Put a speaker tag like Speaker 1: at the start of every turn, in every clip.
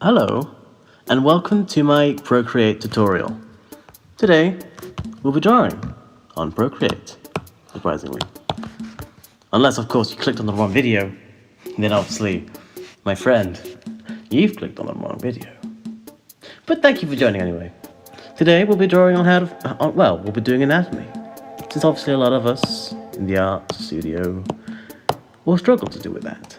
Speaker 1: Hello, and welcome to my Procreate tutorial. Today, we'll be drawing on Procreate, surprisingly. Unless, of course, you clicked on the wrong video, then obviously, my friend, you've clicked on the wrong video. But thank you for joining anyway. Today, we'll be drawing on we'll be doing anatomy. Since obviously a lot of us in the art studio will struggle to do with that.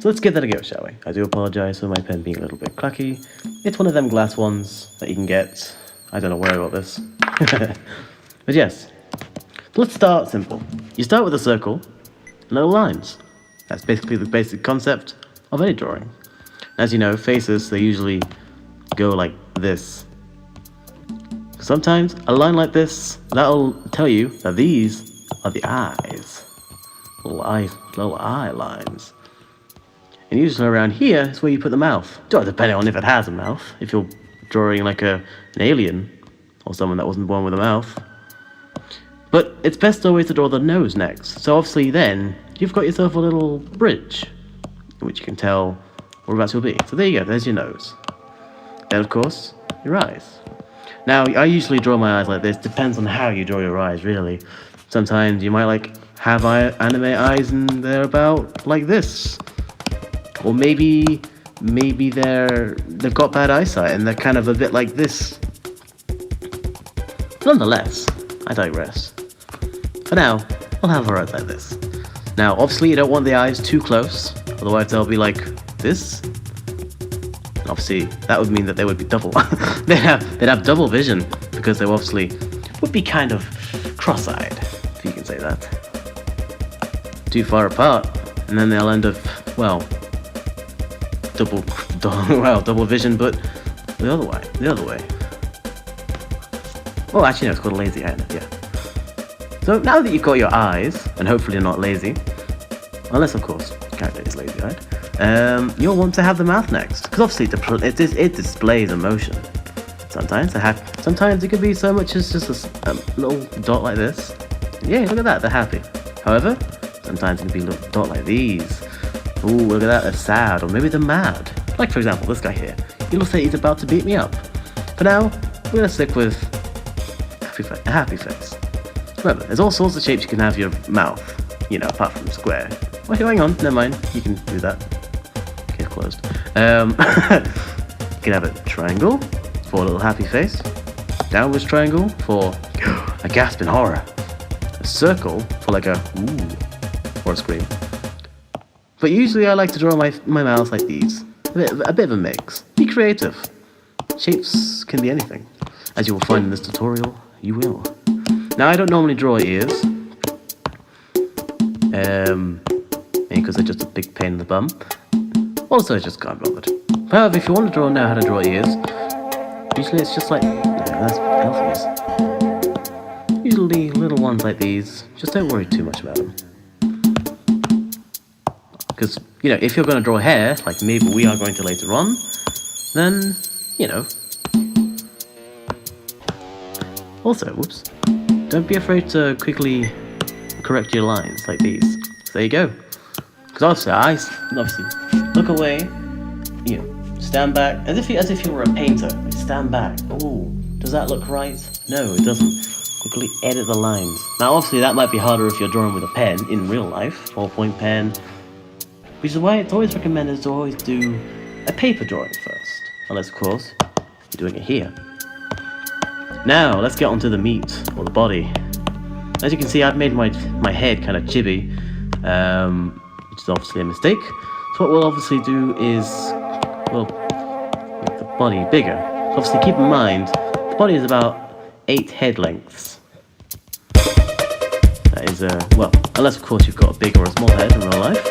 Speaker 1: So let's give that a go, shall we? I do apologise for my pen being a little bit clucky. It's one of them glass ones that you can get. I don't know where I got this. But yes, let's start simple. You start with a circle and little lines. That's basically the basic concept of any drawing. As you know, faces, they usually go like this. Sometimes a line like this, that'll tell you that these are the eyes. Little eye lines. And usually around here is where you put the mouth. Depending on if it has a mouth. If you're drawing like an alien or someone that wasn't born with a mouth. But it's best always to draw the nose next. So obviously then you've got yourself a little bridge, which you can tell whereabouts you'll be. So there you go, there's your nose. Then of course, your eyes. Now I usually draw my eyes like this. Depends on how you draw your eyes, really. Sometimes you might have anime eyes and they're about like this. Or maybe they've got bad eyesight and they're kind of a bit like this. Nonetheless, I digress. For now, we'll have our eyes like this. Now, obviously, you don't want the eyes too close, otherwise they'll be like this. And obviously, that would mean that they would be double. they'd have double vision because they obviously would be kind of cross-eyed, if you can say that. Too far apart, and then they'll end up, well, double vision, but the other way. Oh, actually, no, it's called a lazy eye, yeah. So now that you've got your eyes, and hopefully you're not lazy, unless, of course, the character is lazy-eyed, you'll want to have the mouth next, because obviously it displays emotion. Sometimes it could be so much as just a little dot like this. Yeah, look at that, they're happy. However, sometimes it can be a little dot like these. Ooh, look at that, they're sad, or maybe they're mad. Like, for example, this guy here. He looks like he's about to beat me up. For now, we're going to stick with a happy face. Remember, there's all sorts of shapes you can have your mouth, apart from square. Well, hang on, never mind, you can do that. Case closed. You can have a triangle for a little happy face. Downwards triangle for a gasp in horror. A circle for like a ooh, or a scream. But usually I like to draw my mouth like these. A bit of a mix. Be creative. Shapes can be anything. As you will find in this tutorial, you will. Now I don't normally draw ears. Because they're just a big pain in the bum. Also, I just can't be bothered. However, if you want to know how to draw ears, usually it's just like, that's healthies. Usually little ones like these, just don't worry too much about them. Because, if you're going to draw hair, like maybe we are going to later on, then, Also, whoops, don't be afraid to quickly correct your lines like these. So there you go. Because obviously, look away, stand back, as if you were a painter. Stand back. Oh, does that look right? No, it doesn't. Quickly edit the lines. Now, obviously, that might be harder if you're drawing with a pen in real life, ballpoint pen. Which is why it's always recommended to always do a paper drawing first. Unless, of course, you're doing it here. Now, let's get onto the meat, or the body. As you can see, I've made my head kind of chibi, which is obviously a mistake. So what we'll obviously do is, make the body bigger. So obviously keep in mind, the body is about 8 head lengths. That is, unless of course you've got a big or a small head in real life.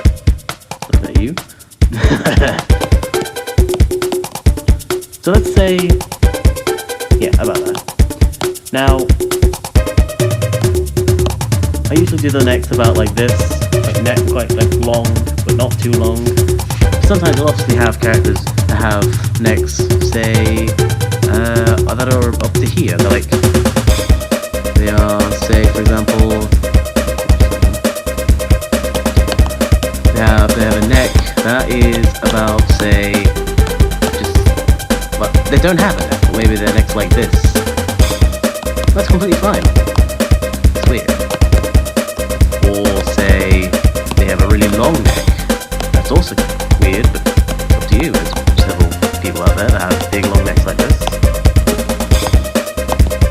Speaker 1: Looking at you. So let's say, about that. Now, I usually do the necks about like this, like neck quite long, but not too long. Sometimes I'll obviously have characters that have necks, say, that are up to here. They are, say, for example, they have a neck that is about, say, they don't have a neck, or maybe their neck's like this. That's completely fine. It's weird. Or say they have a really long neck. That's also weird, but it's up to you. There's several people out there that have big long necks like this.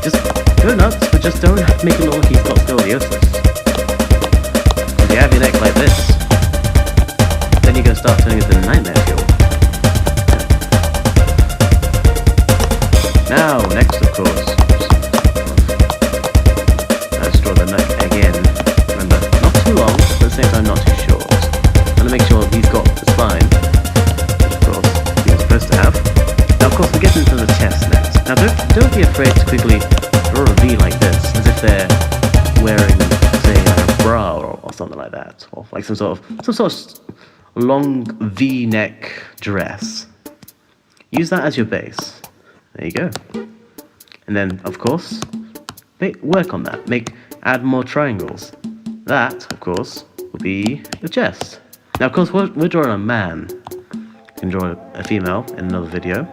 Speaker 1: Just go nuts, but just don't make it look like he's got scoliosis. If you have your neck like this, then you're going to start turning into a nightmare fuel. Now, next of course, let's draw the neck again. Remember, not too long, but at the same time not too short. I'm going to make sure he's got the spine, of course, he was supposed to have. Now of course we get into the chest next. Now don't be afraid to quickly draw a V like this, as if they're wearing, say, a bra or something like that. Or like some sort of long V-neck dress. Use that as your base. There you go. And then, of course, work on that. Add more triangles. That, of course, will be your chest. Now, of course, we're drawing a man. You can draw a female in another video.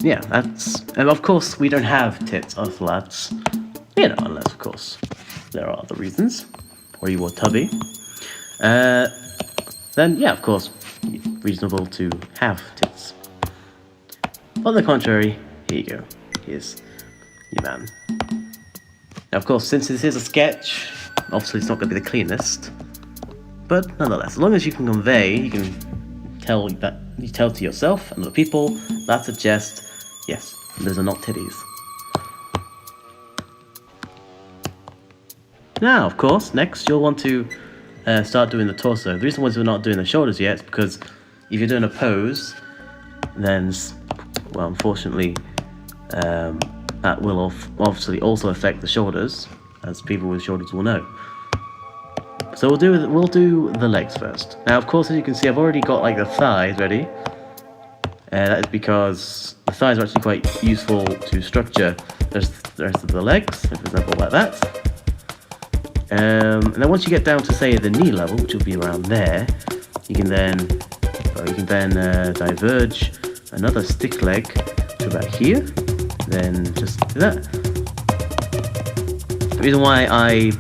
Speaker 1: Yeah, and of course, we don't have tits or slats. You know, unless, of course, there are other reasons. Or you were tubby. Then, yeah, of course, reasonable to have tits. On the contrary, here you go. Here's your man. Now, of course, since this is a sketch, obviously it's not going to be the cleanest. But nonetheless, as long as you can convey, you can tell to yourself and other people, that suggests, yes, those are not titties. Now, of course, next you'll want to start doing the torso. The reason why we're not doing the shoulders yet is because if you're doing a pose, then, well, unfortunately, that will obviously also affect the shoulders, as people with shoulders will know. So we'll do the legs first. Now, of course, as you can see, I've already got like the thighs ready. That is because the thighs are actually quite useful to structure the rest of the legs, for example, like that. And then once you get down to, say, the knee level, which will be around there, you can then diverge another stick leg to about here. Then just do that. The reason why I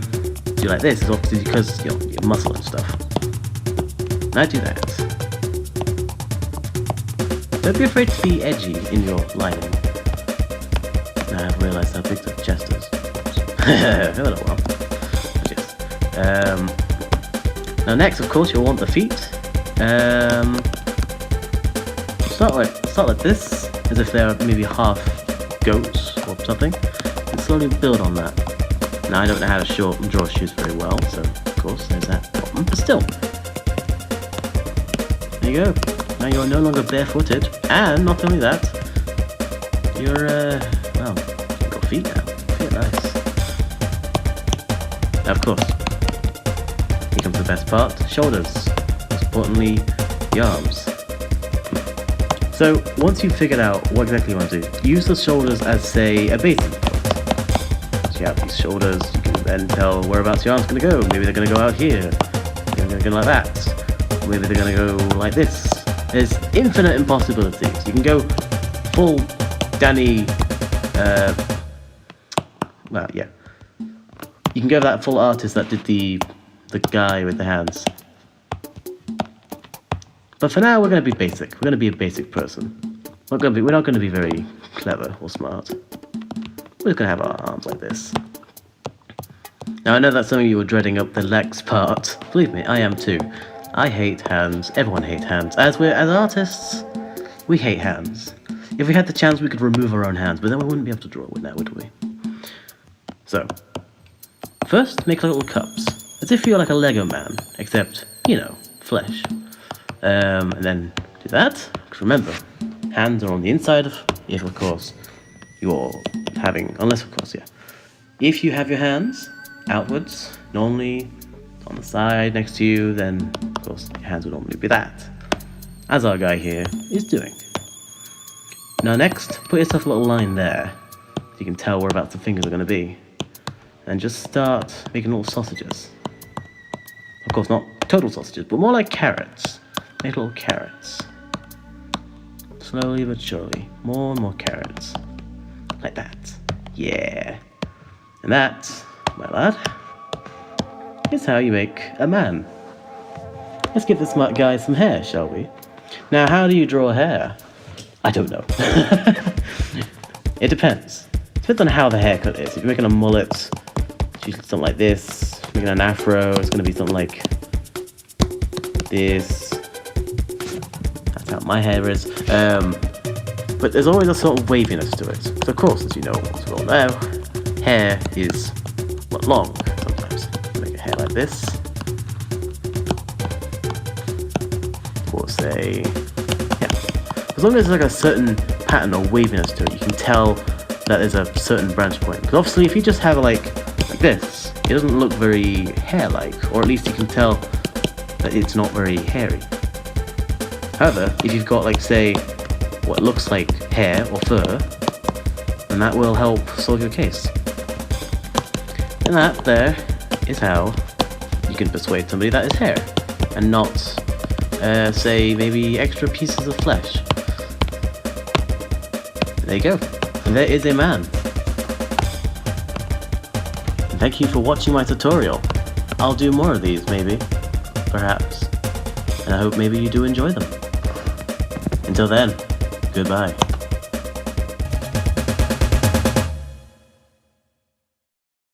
Speaker 1: do like this is obviously because your muscle and stuff. And I do that. Don't be afraid to be edgy in your lining. Now I've realised how big the chest is. Oh well. Now next, of course, you'll want the feet. Start like this, as if they're maybe half goats or something, and slowly build on that. Now I don't know how to draw shoes very well, so of course there's that problem. But still, there you go. Now you're no longer barefooted, and not only that, you're well, you've got feet now. Feet are nice. Now, of course, here comes the best part: shoulders. Most importantly, the arms. So once you've figured out what exactly you want to do, use the shoulders as, say, a basing point. So you have these shoulders, you can then tell whereabouts your arm's going to go. Maybe they're going to go out here, maybe they're going to go like that, or maybe they're going to go like this. There's infinite impossibilities. You can go full Danny, well, yeah. You can go that full artist that did the guy with the hands. But for now, we're going to be basic. We're going to be a basic person. We're not going to be very clever or smart. We're just going to have our arms like this. Now, I know that some of you are dreading up the legs part. Believe me, I am too. I hate hands. Everyone hates hands. As artists, we hate hands. If we had the chance, we could remove our own hands, but then we wouldn't be able to draw with that, would we? So, first, make little cups. As if you're like a Lego man, except, you know, flesh. And then do that, because remember, hands are on the inside if of course you're having, unless of course, yeah. If you have your hands outwards, normally on the side next to you, then of course your hands would normally be that. As our guy here is doing. Now next, put yourself a little line there, so you can tell whereabouts the fingers are going to be. And just start making little sausages. Of course not total sausages, but more like carrots. little carrots. Slowly but surely, more and more carrots. Like that. Yeah. And that, my lad, is how you make a man. Let's give this smart guy some hair, shall we? Now, how do you draw hair? I don't know. It depends. Depends on how the haircut is. If you're making a mullet, it's usually something like this. If you're making an afro, it's going to be something like this. That's how my hair is. But there's always a sort of waviness to it. So of course, as you know, as we all know, hair is long sometimes. Make a hair like this. Or say, yeah. As long as there's like a certain pattern or waviness to it, you can tell that there's a certain branch point. Because obviously, if you just have it like this, it doesn't look very hair-like, or at least you can tell that it's not very hairy. However, if you've got like, say, what looks like hair or fur, then that will help solve your case. And that there is how you can persuade somebody that is hair, and not, say, maybe extra pieces of flesh. There you go. And there is a man. And thank you for watching my tutorial. I'll do more of these, maybe. Perhaps. And I hope maybe you do enjoy them. Until then, goodbye.